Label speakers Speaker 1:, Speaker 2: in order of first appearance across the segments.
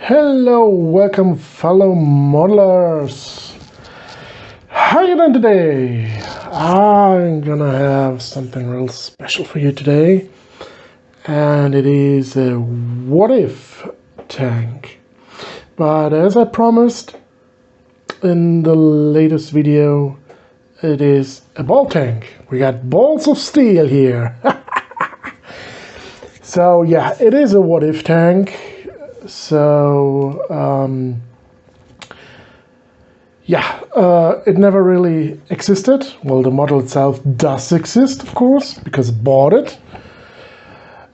Speaker 1: Hello, welcome fellow modelers. How you doing today? I'm gonna have something real special for you today, and it is a what if tank. But as I promised in the latest video, it is a ball tank. We got balls of steel here. So yeah, it is a what if tank. So it never really existed. Well, the model itself does exist, of course, because I bought it.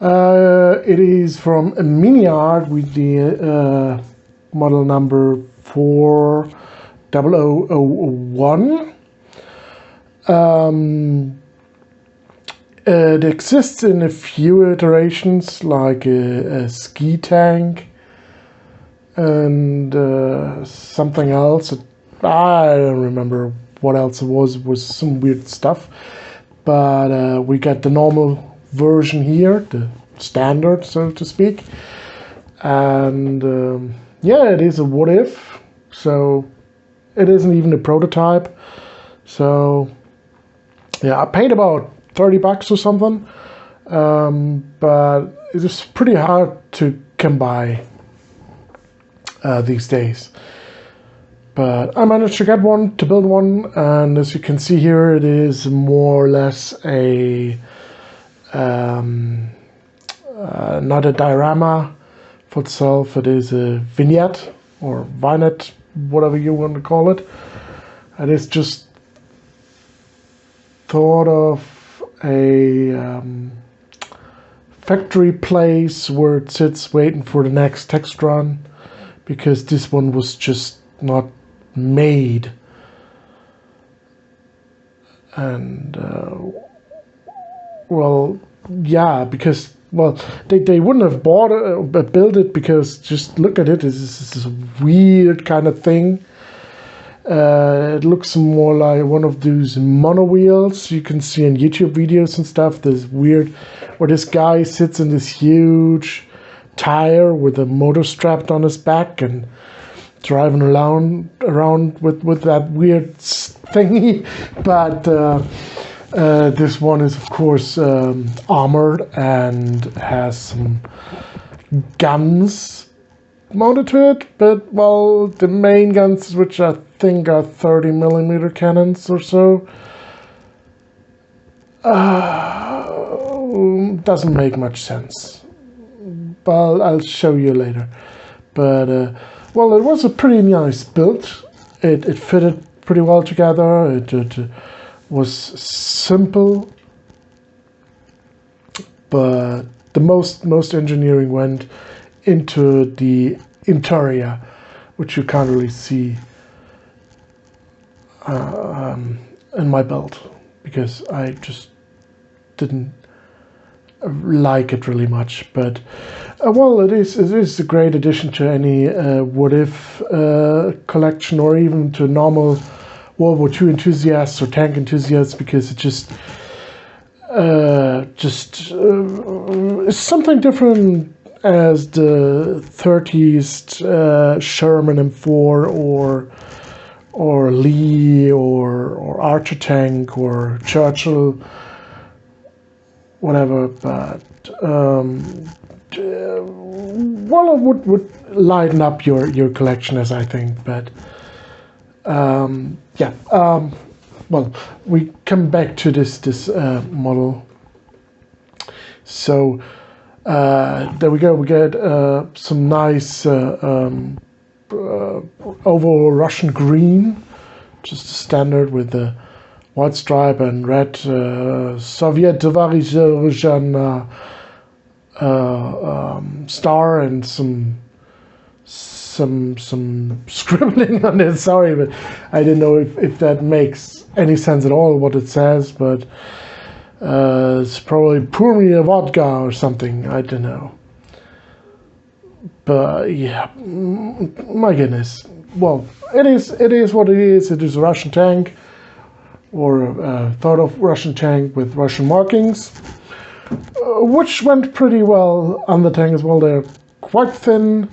Speaker 1: It is from a Miniart with the model number 40001. It exists in a few iterations, like a ski tank and something else. I don't remember what else it was. It was some weird stuff. But we got the normal version here, the standard, so to speak. And yeah, it is a what if. So it isn't even a prototype. So yeah, I paid about 30 bucks or something. But it is pretty hard to come by these days. But I managed to get one, to build one, and as you can see here, it is more or less a not a diorama for itself. It is a vignette or vignette, whatever you want to call it. It is just thought of a factory place where it sits waiting for the next text run, because this one was just not made. And well, yeah, because they wouldn't have bought it but built it, because just look at it, it's a weird kind of thing. It looks more like one of those mono wheels you can see in YouTube videos and stuff. This weird, where this guy sits in this huge tire with a motor strapped on his back and driving around with that weird thingy. But this one is, of course, armored and has some guns mounted to it, but well, the main guns, which I think are 30mm cannons or so, doesn't make much sense. But I'll show you later. But well, it was a pretty nice build. It fitted pretty well together. It was simple, but the most engineering went into the interior, which you can't really see in my build, because I just didn't like it really much. But well, it is a great addition to any what if collection, or even to normal World War II enthusiasts or tank enthusiasts, because it just it's something different as the 30s Sherman M4 or Lee or Archer tank or Churchill, whatever. But well, it would lighten up your collection, as I think. But yeah, well, we come back to this model. So there we go. We get some nice oval Russian green, just standard with the white stripe and red Soviet Russian star and some scribbling on it. Sorry, but I didn't know if that makes any sense at all what it says, but it's probably pour me a vodka or something, I don't know. But yeah, my goodness. Well, it is what it is. It is a Russian tank, or thought of Russian tank with Russian markings, which went pretty well on the tank as well. They're quite thin,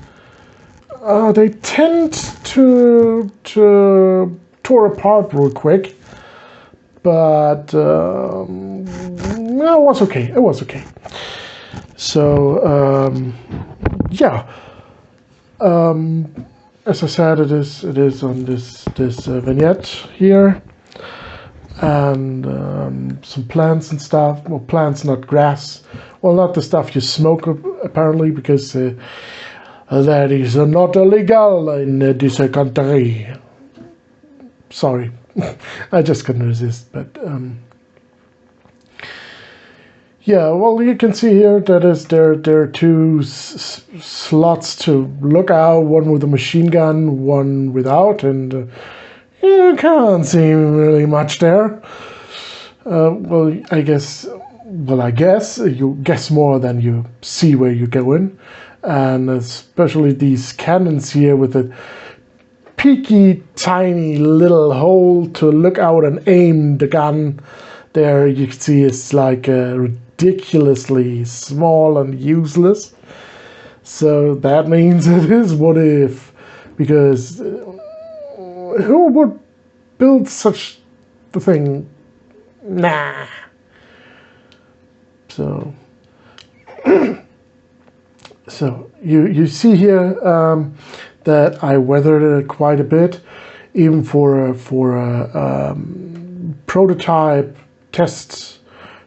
Speaker 1: they tend to tore apart real quick, but it was okay. It was okay. So yeah, as I said, it is on this vignette here, and some plants and stuff. Well, plants, not grass. Well, not the stuff you smoke apparently, because that is not illegal in this country. Sorry, I just couldn't resist. But yeah, well, you can see here that there are two slots to look out. One with a machine gun, one without, and you can't see really much there. Well, I guess you guess more than you see where you're going, and especially these cannons here with a peaky, tiny little hole to look out and aim the gun. There you can see it's like ridiculously small and useless. So that means it is what if, because who would build such the thing? Nah. So so you see here that I weathered it quite a bit, even for a prototype test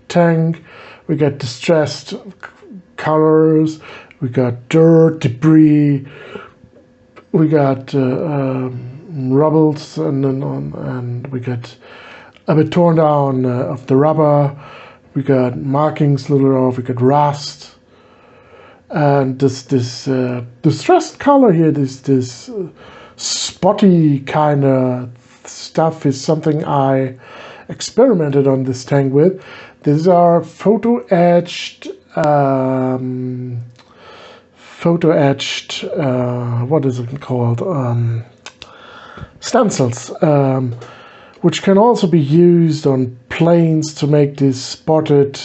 Speaker 1: tank. We got distressed colors, we got dirt, debris, we got rubbles, and we got a bit torn down of the rubber. We got markings littered off. We got rust, and this distressed color here, this spotty kind of stuff, is something I experimented on this tank with. These are photo etched, what is it called? Stencils, which can also be used on planes to make this spotted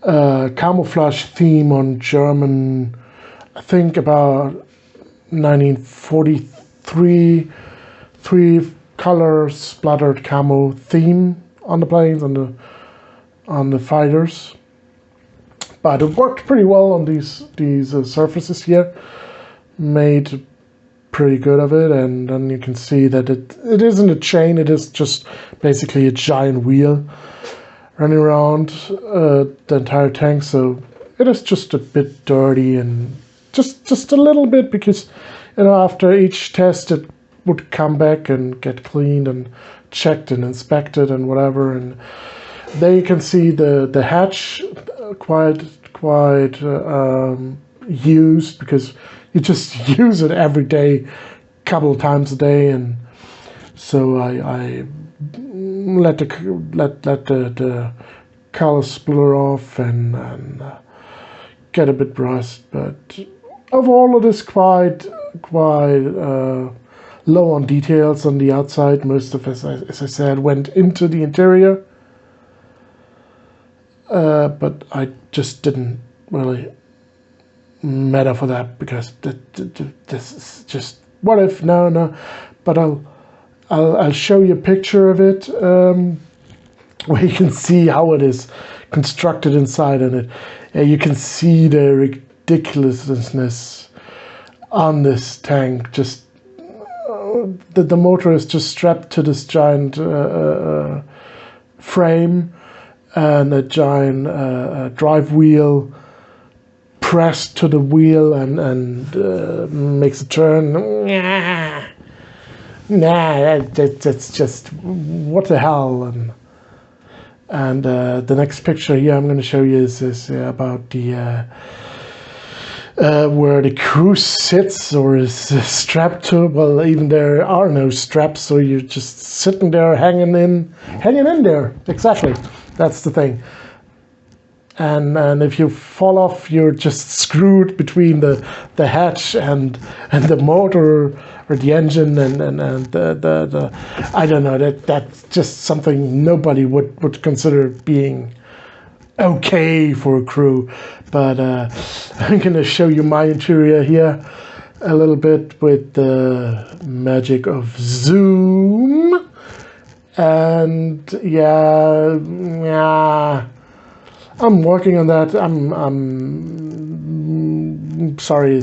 Speaker 1: camouflage theme on German, I think about 1943, 3-color splattered camo theme on the planes, on the fighters. But it worked pretty well on these surfaces here. Made pretty good of it, and then you can see that it isn't a chain. It is just basically a giant wheel running around the entire tank. So it is just a bit dirty, and just a little bit, because after each test it would come back and get cleaned and checked and inspected and whatever. And there you can see the hatch quite used, because you just use it every day, couple of times a day. And so I let the color splitter off and get a bit rust. But overall, it is quite low on details on the outside. Most of it, as I said, went into the interior, but I just didn't really matter for that, because this is just what if. No, but I'll show you a picture of it, where you can see how it is constructed inside, and you can see the ridiculousness on this tank. Just the motor is just strapped to this giant frame, and a giant drive wheel pressed to the wheel, and makes a turn. That's just what the hell. And the next picture here I'm going to show you is about the where the crew sits or is strapped to. Well, even there are no straps, so you're just sitting there hanging in there. Exactly, that's the thing. And if you fall off, you're just screwed between the hatch and the motor or the engine, and the I don't know, that's just something nobody would consider being okay for a crew. But I'm gonna show you my interior here a little bit with the magic of zoom. And yeah, I'm working on that. I'm sorry,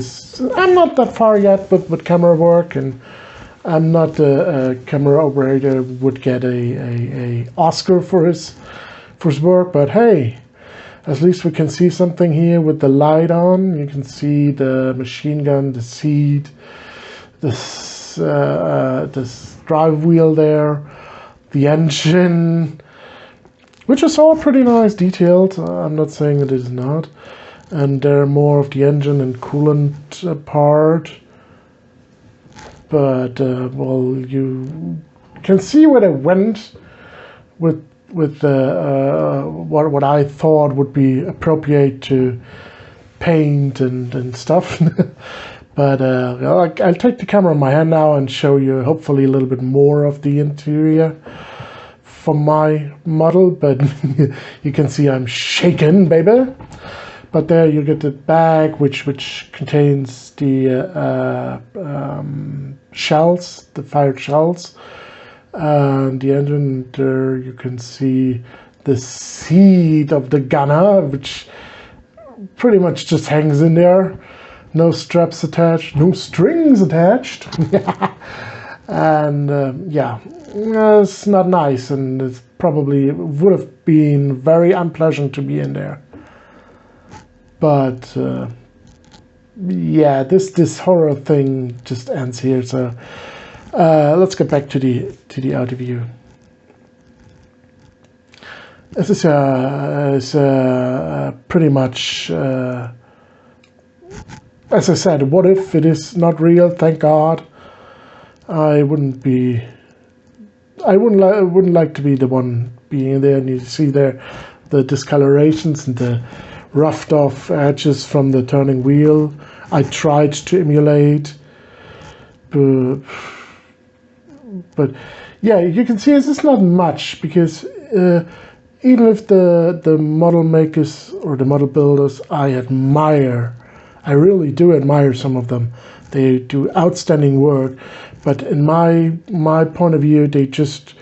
Speaker 1: I'm not that far yet with camera work, and I'm not a camera operator would get a Oscar for his work, but hey, at least we can see something here with the light on. You can see the machine gun, the seat, this drive wheel there, the engine, which is all pretty nice detailed. I'm not saying it is not. And there are more of the engine and coolant part. But well, you can see where they went with what I thought would be appropriate to paint and stuff. But I'll take the camera in my hand now and show you hopefully a little bit more of the interior for my model. But you can see I'm shaking, baby. But there you get the bag, which contains the shells, the fired shells, and the engine. There you can see the seat of the gunner, which pretty much just hangs in there. No straps attached, no strings attached. And yeah, it's not nice, and it probably would have been very unpleasant to be in there. But yeah, this horror thing just ends here. So let's get back to the outer view. This is pretty much, as I said, what if it is not real? Thank God. I wouldn't like to be the one being there. And you see there the discolorations and the roughed off edges from the turning wheel. I tried to emulate, but yeah, you can see it's not much, because even if the model makers or the model builders, I really do admire some of them. They do outstanding work, but in my point of view, they just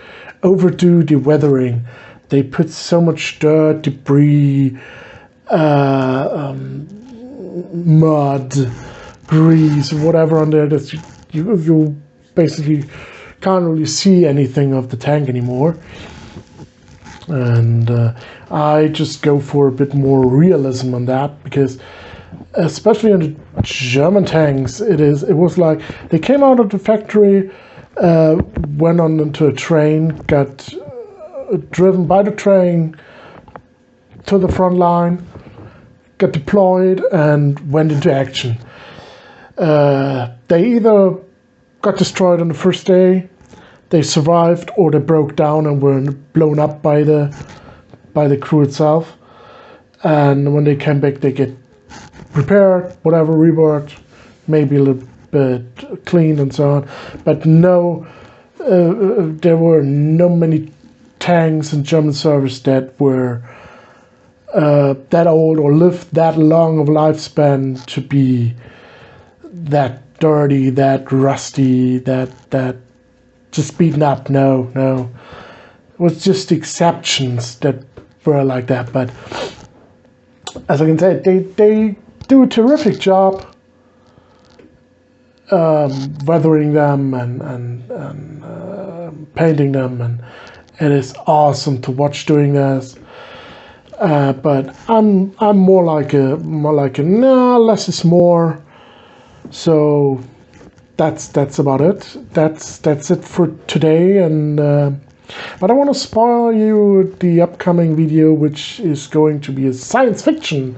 Speaker 1: overdo the weathering. They put so much dirt, debris, mud, grease, whatever on there that you basically can't really see anything of the tank anymore. And I just go for a bit more realism on that, because especially on the German tanks, it was like they came out of the factory, went on into a train, got driven by the train to the front line, got deployed, and went into action. They either got destroyed on the first day, they survived, or they broke down and were blown up by the crew itself. And when they came back, they get repaired, whatever, reworked, maybe a little bit cleaned and so on. But no, there were no many tanks in German service that were that old or lived that long of a lifespan to be that dirty, that rusty, that just beaten up. No. It was just exceptions that were like that. But as I can say, they do a terrific job weathering them and painting them, and it is awesome to watch doing this. But I'm more like a nah, less is more. So that's about it. That's it for today. And but I want to spoil you the upcoming video, which is going to be a science fiction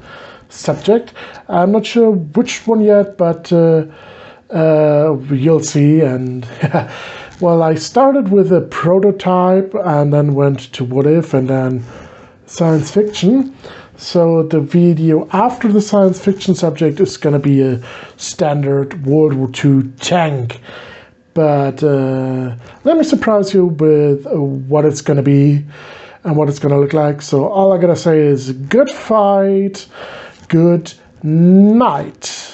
Speaker 1: subject. I'm not sure which one yet, but you'll see. And well, I started with a prototype and then went to what if and then science fiction. So the video after the science fiction subject is going to be a standard World War II tank. But let me surprise you with what it's going to be. and what it's gonna look like. So all I gotta say is good fight, good night.